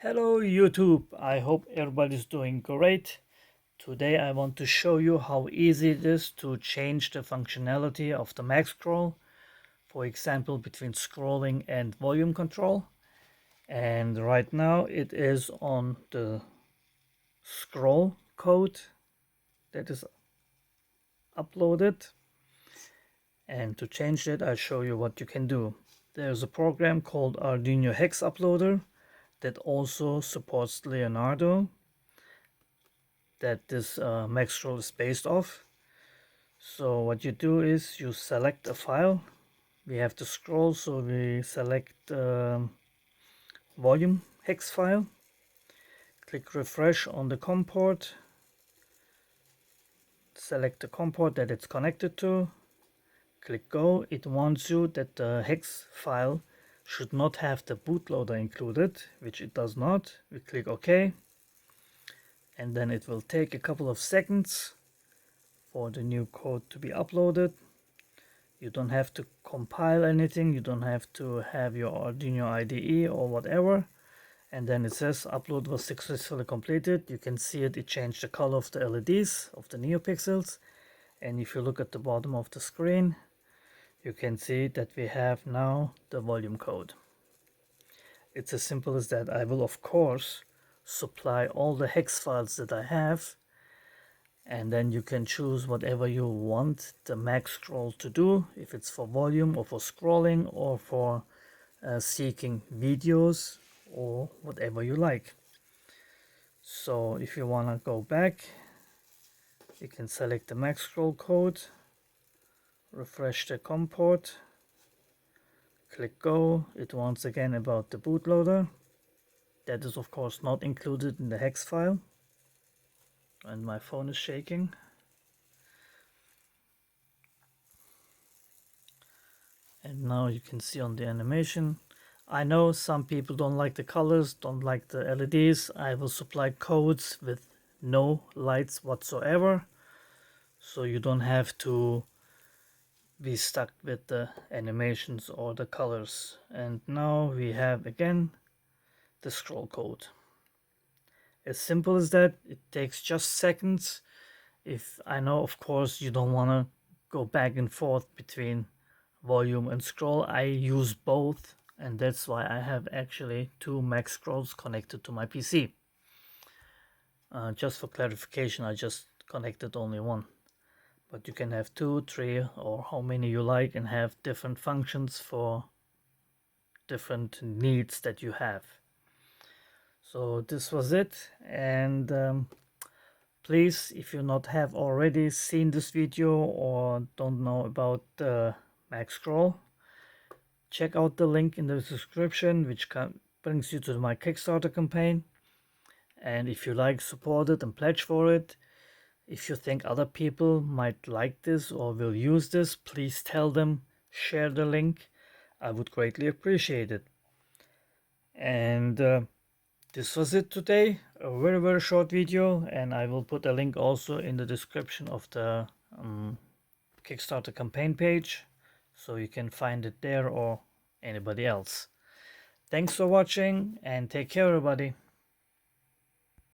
Hello YouTube, I hope everybody's doing great. Today I want to show you how easy it is to change the functionality of the MagScroll, for example between scrolling and volume control. And right now it is on the scroll code that is uploaded. And to change it, I'll show you what you can do. There's a program called Arduino Hex Uploader that also supports Leonardo that this MagScroll is based off. So what you do is you select a file. We have to scroll, so we select volume hex file. Click refresh on the COM port. Select the COM port that it's connected to. Click go. It warns you that the hex file should not have the bootloader included, which it does not. We click OK. And then it will take a couple of seconds for the new code to be uploaded. You don't have to compile anything, you don't have to have your Arduino IDE or whatever. And then it says upload was successfully completed. You can see it changed the color of the LEDs, of the NeoPixels. And if you look at the bottom of the screen, you can see that we have now the volume code. It's as simple as that. I will of course supply all the hex files that I have, and then you can choose whatever you want the MagScroll to do, if it's for volume or for scrolling or for seeking videos or whatever you like. So if you want to go back, you can select the MagScroll code, refresh the COM port, click go. It wants again about the bootloader. That is of course not included in the hex file, and my phone is shaking. And now you can see on the animation, I know some people don't like the colors, don't like the LEDs. I will supply codes with no lights whatsoever, so you don't have to be stuck with the animations or the colors. And now we have again the scroll code. As simple as that. It takes just seconds. If I know, of course, you don't want to go back and forth between volume and scroll. I use both, and that's why I have actually two MagScrolls connected to my PC. Just for clarification, I just connected only one, but you can have two, three, or how many you like, and have different functions for different needs that you have. So this was it, and please, if you not have already seen this video or don't know about MagScroll, check out the link in the description, which brings you to my Kickstarter campaign. And if you like, support it and pledge for it. If you think other people might like this or will use this, please tell them, share the link. I would greatly appreciate it. And this was it today. A very short video, and I will put a link also in the description of the Kickstarter campaign page, so you can find it there or anybody else. Thanks for watching and take care everybody.